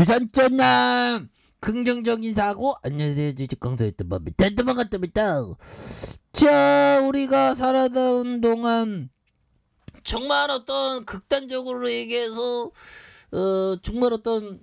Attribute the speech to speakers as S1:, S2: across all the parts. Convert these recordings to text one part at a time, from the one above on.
S1: 주산전남 긍정적인 사고. 안녕하세요, 주식강사의 뜨밤이 대뜨밤같습니다. 자, 우리가 살아온 동안 정말 어떤 극단적으로 얘기해서 정말 어떤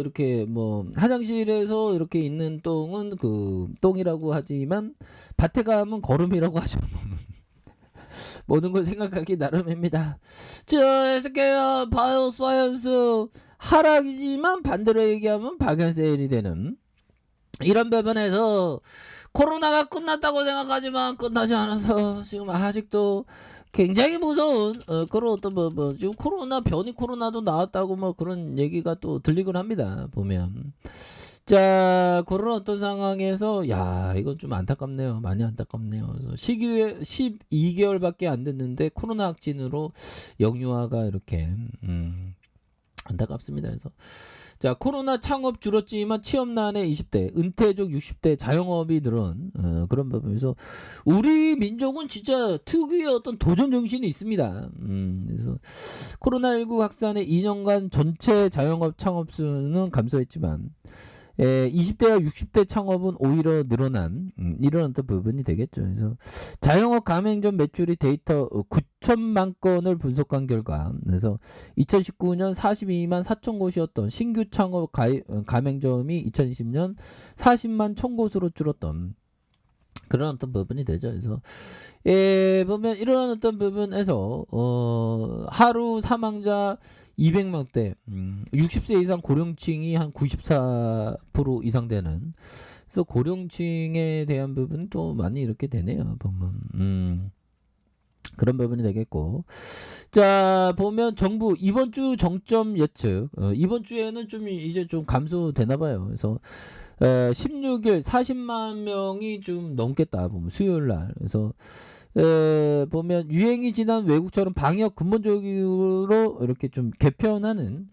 S1: 이렇게 화장실에서 이렇게 있는 똥은 그 똥이라고 하지만 밭에 가면 거름이라고 하죠. 모든 걸 생각하기 나름입니다. 자, 에스케어 바이오사이언스 하락이지만 반대로 얘기하면 박연세일이 되는 이런 부분에서 코로나가 끝났다고 생각하지만 끝나지 않아서 지금 아직도 굉장히 무서운 그런 어떤 지금 코로나 변이 코로나도 나왔다고 뭐 그런 얘기가 또 들리곤 합니다. 보면 자, 그런 어떤 상황에서 야, 이건 좀 안타깝네요. 많이 안타깝네요. 그래서 시기에 12개월밖에 안 됐는데 코로나 확진으로 영유아가 이렇게 안타깝습니다. 그래서 자, 코로나 창업 줄었지만 취업난의 20대, 은퇴족 60대 자영업이 늘은 그런 부분에서 우리 민족은 진짜 특유의 어떤 도전 정신이 있습니다. 그래서 코로나19 확산의 2년간 전체 자영업 창업 수는 감소했지만 20대와 60대 창업은 오히려 늘어난 이런 어떤 부분이 되겠죠. 그래서 자영업 가맹점 매출이 데이터 9천만 건을 분석한 결과, 그래서 2019년 42만 4천 곳이었던 신규 창업 가맹점이 2020년 40만 1천 곳으로 줄었던 그런 어떤 부분이 되죠. 그래서 보면 이런 어떤 부분에서 하루 사망자 200명대, 60세 이상 고령층이 한 94% 이상 되는, 그래서 고령층에 대한 부분 또 많이 이렇게 되네요. 보면 그런 부분이 되겠고, 자, 보면 정부 이번 주 정점 예측, 이번 주에는 좀 이제 좀 감소되나 봐요. 그래서 16일 40만 명이 좀 넘겠다. 보면 수요일 날. 그래서 보면 유행이 지난 외국처럼 방역 근본적으로 이렇게 좀 개편하는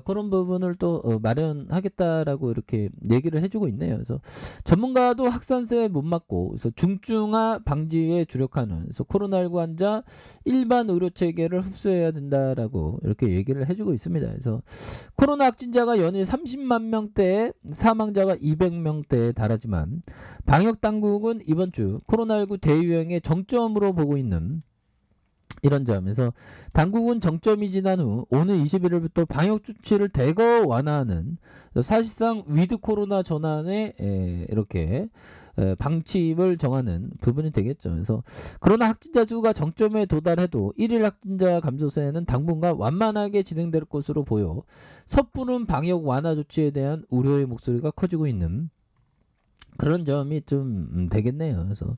S1: 그런 부분을 또 마련하겠다라고 이렇게 얘기를 해주고 있네요. 그래서 전문가도 확산세에 못 막고, 그래서 중증화 방지에 주력하는, 그래서 코로나19 환자 일반 의료 체계를 흡수해야 된다라고 이렇게 얘기를 해주고 있습니다. 그래서 코로나 확진자가 연일 30만 명대에 사망자가 200명대에 달하지만 방역 당국은 이번 주 코로나19 대유행의 정점으로 보고 있는 이런 점에서 당국은 정점이 지난 후 오늘 21일부터 방역 조치를 대거 완화하는, 사실상 위드 코로나 전환에 이렇게 방침을 정하는 부분이 되겠죠. 그래서 그러나 확진자 수가 정점에 도달해도 1일 확진자 감소세는 당분간 완만하게 진행될 것으로 보여 섣부른 방역 완화 조치에 대한 우려의 목소리가 커지고 있는 그런 점이 좀 되겠네요. 그래서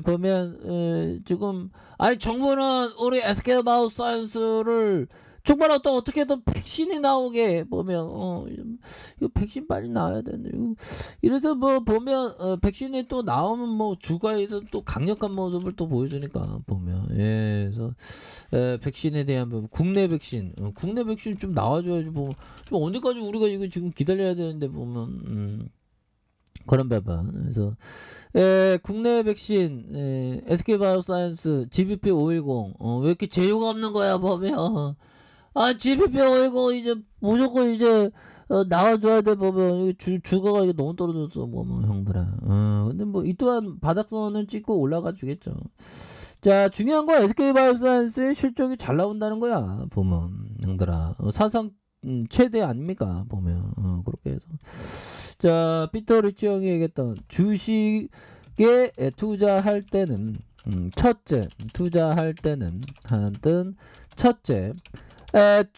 S1: 보면 지금 아니 정부는 우리 SK 바이오사이언스를 정말 어떻게든 백신이 나오게 보면 이거 백신 빨리 나와야 되는데 이래서 뭐 보면 백신이 또 나오면 뭐 주가에서 또 강력한 모습을 또 보여주니까 보면 그래서 백신에 대한 부분, 국내 백신 좀 나와줘야지. 뭐 좀 언제까지 우리가 이거 지금 기다려야 되는데 보면 그런 부분. 그래서 국내 백신 SK바이오사이언스 GBP510 왜 이렇게 재료가 없는 거야 보면. GBP510 이제 무조건 이제 나와줘야 돼. 보면 주가가 이게 너무 떨어졌어 보면 형들아. 근데 뭐 이 또한 바닥선을 찍고 올라가 주겠죠. 자, 중요한 건 SK바이오사이언스의 실적이 잘 나온다는 거야 보면 형들아. 사상 최대 아닙니까 보면. 그렇게 해서 자, 피터 리치 형이 얘기했던 주식에 투자할 때는 첫째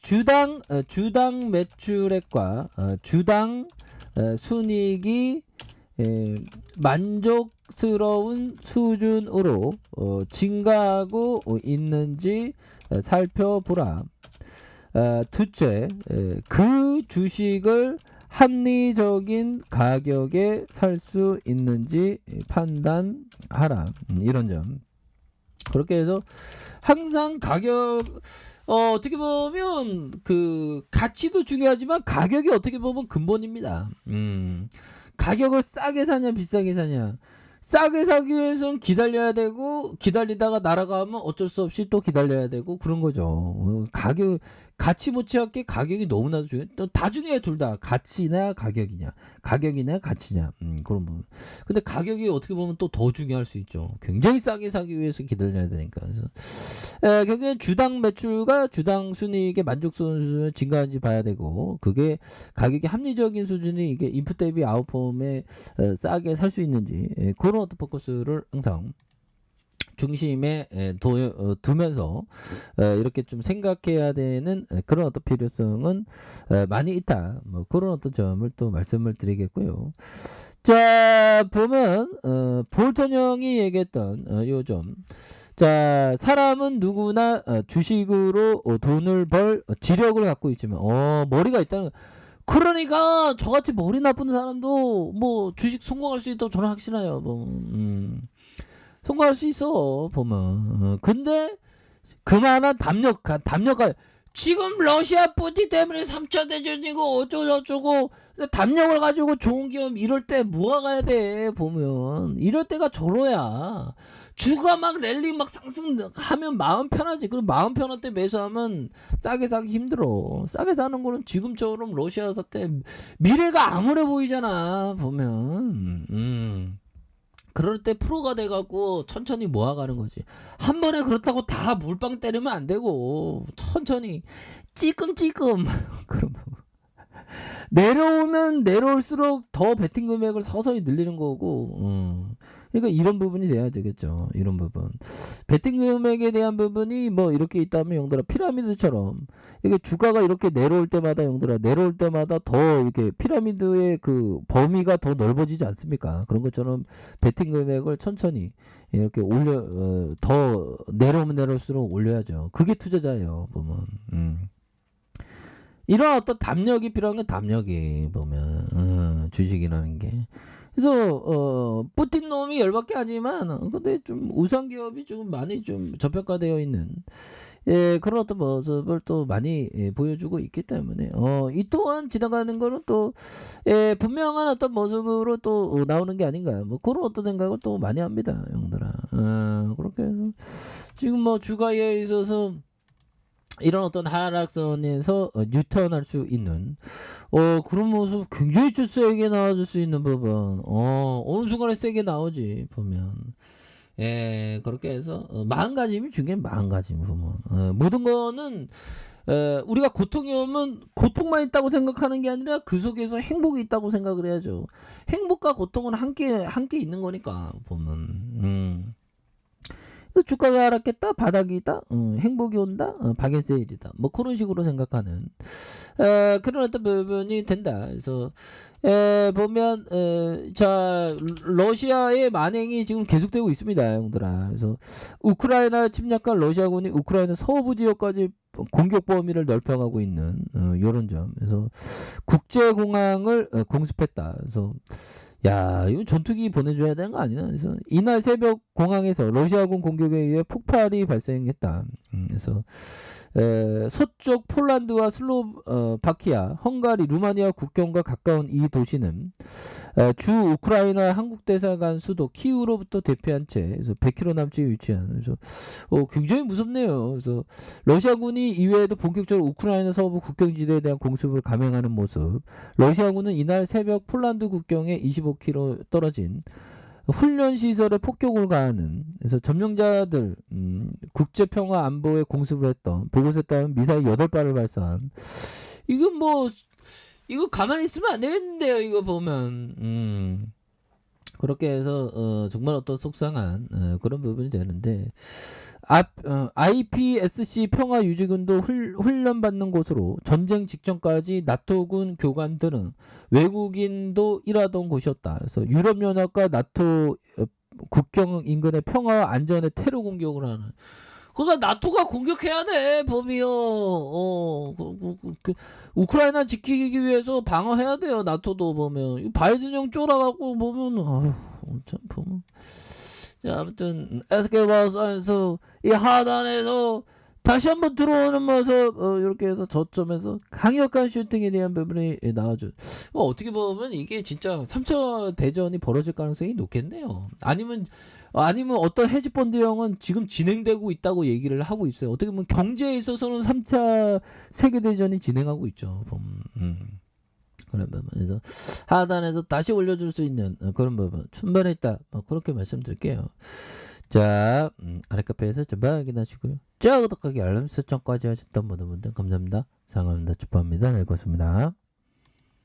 S1: 주당 매출액과 주당 순이익이 만족스러운 수준으로 증가하고 있는지 살펴보라. 둘째, 그 주식을 합리적인 가격에 살 수 있는지 판단하라. 이런 점. 그렇게 해서 항상 가격 어떻게 보면 그 가치도 중요하지만 가격이 어떻게 보면 근본입니다. 가격을 싸게 사냐 비싸게 사냐. 싸게 사기 위해서는 기다려야 되고, 기다리다가 날아가면 어쩔 수 없이 또 기다려야 되고 그런 거죠. 가치 못지않게 가격이 너무나도 중요해. 또 다 중요해 둘 다. 가치나 가격이냐. 가격이냐 가치냐. 그런 부분. 근데 가격이 어떻게 보면 또 더 중요할 수 있죠. 굉장히 싸게 사기 위해서 기다려야 되니까. 그래서 결국엔 주당 매출과 주당 순이익의 만족스러운 수준을 증가하는지 봐야 되고 그게 가격이 합리적인 수준이 이게 인풋 대비 아웃폼에 싸게 살 수 있는지 그런 어떤 포커스를 항상 중심에 두면서 이렇게 좀 생각해야 되는 그런 어떤 필요성은 많이 있다. 뭐 그런 어떤 점을 또 말씀을 드리겠고요. 자 보면 볼턴 형이 얘기했던 요 점. 자 사람은 누구나 주식으로 돈을 벌 지력을 갖고 있지만 머리가 있다는 그러니까 저같이 머리 나쁜 사람도 뭐 주식 성공할 수 있다고 저는 확신해요. 뭐 성공할 수 있어 보면. 근데 그만한 담력가 지금 러시아 뿌티 때문에 3차 대전이고 어쩌고저쩌고 담력을 가지고 좋은 기업 이럴 때 모아가야 돼 보면. 이럴 때가 저로야. 주가 막 랠리 막 상승하면 마음 편하지. 그럼 마음 편할 때 매수하면 싸게 사기 힘들어. 싸게 사는 거는 지금처럼 러시아 사태 미래가 암울해 보이잖아 보면. 그럴 때 프로가 돼갖고 천천히 모아가는 거지. 한 번에 그렇다고 다 몰빵 때리면 안 되고 천천히 찌끔찌끔 그럼 내려오면 내려올수록 더 베팅 금액을 서서히 늘리는 거고. 그러니까 이런 부분이 돼야 되겠죠. 이런 부분. 베팅 금액에 대한 부분이 뭐 이렇게 있다면 영들아 피라미드처럼 이게 주가가 이렇게 내려올 때마다 영들아 내려올 때마다 더 이렇게 피라미드의 그 범위가 더 넓어지지 않습니까? 그런 것처럼 베팅 금액을 천천히 이렇게 더 내려오면 내려올수록 올려야죠. 그게 투자자예요. 보면. 이런 어떤 담력이 필요한 건 담력이 보면 주식이라는 게. 그래서 뿌틴 놈이 열받게 하지만 근데 좀 우상 기업이 좀 많이 좀 저평가되어 있는 그런 어떤 모습을 또 많이 보여주고 있기 때문에 이 또한 지나가는 거는 또 분명한 어떤 모습으로 또 나오는 게 아닌가 뭐 그런 어떤 생각을 또 많이 합니다 형들아. 그렇게 해서 지금 뭐 주가에 있어서 이런 어떤 하락선에서 뉴턴할 수 있는 그런 모습 굉장히 좀 세게 나와줄 수 있는 부분 어느 순간에 세게 나오지 보면 그렇게 해서 마음가짐이 중요해. 마음가짐 보면 모든 거는 우리가 고통이 오면 고통만 있다고 생각하는 게 아니라 그 속에서 행복이 있다고 생각을 해야죠. 행복과 고통은 함께 있는 거니까 보면 주가가 하락했다 바닥이다 행복이 온다 박앤세일이다 뭐 그런 식으로 생각하는 그런 어떤 부분이 된다. 그래서 보면 자 러시아의 만행이 지금 계속되고 있습니다 형들아. 그래서 우크라이나 침략한 러시아군이 우크라이나 서부 지역까지 공격 범위를 넓혀가고 있는 요런 점. 그래서 국제공항을 공습했다. 그래서 야, 이거 전투기 보내줘야 되는 거 아니나? 그래서 이날 새벽 공항에서 러시아군 공격에 의해 폭발이 발생했다. 그래서 서쪽 폴란드와 슬로바키아, 헝가리, 루마니아 국경과 가까운 이 도시는 주 우크라이나 한국 대사관 수도 키우로부터 대피한 채 그래서 100km 남쪽에 위치한 그래서 굉장히 무섭네요. 그래서 러시아군이 이외에도 본격적으로 우크라이나 서부 국경지대에 대한 공습을 감행하는 모습. 러시아군은 이날 새벽 폴란드 국경에 25km 떨어진 훈련 시설에 폭격을 가하는 그래서 점령자들 국제 평화 안보에 공습을 했던 보고서에 따른 미사일 8발을 발사한 이거 가만히 있으면 안 되겠는데요. 이거 보면 그렇게 해서 정말 어떤 속상한 그런 부분이 되는데 IPSC 평화유지군도 훈련받는 곳으로 전쟁 직전까지 나토군 교관들은 외국인도 일하던 곳이었다. 그래서 유럽연합과 나토 국경 인근의 평화와 안전에 테러 공격을 하는 그러니까 나토가 공격해야 돼 범위요. 우크라이나 지키기 위해서 방어해야 돼요. 나토도 보면 바이든 형 쫄아갖고 보면 참 보면 자 아무튼 에스케바스에서 이 하단에서 다시 한번 들어오면서 이렇게 해서 저점에서 강력한 슈팅에 대한 부분이 나와줘. 어떻게 보면 이게 진짜 3차 대전이 벌어질 가능성이 높겠네요. 아니면 어떤 헤지 펀드 형은 지금 진행되고 있다고 얘기를 하고 있어요. 어떻게 보면 경제에 있어서는 3차 세계 대전이 진행하고 있죠. 그런 부분에서 하단에서 다시 올려줄 수 있는 그런 부분 충분히 있다. 그렇게 말씀드릴게요. 자, 아래 카페에서 전방 확인하시고요. 자, 구독하기 알람 설정까지 하셨던 모든 분들 감사합니다. 사랑합니다. 축복합니다. 네, 고맙습니다.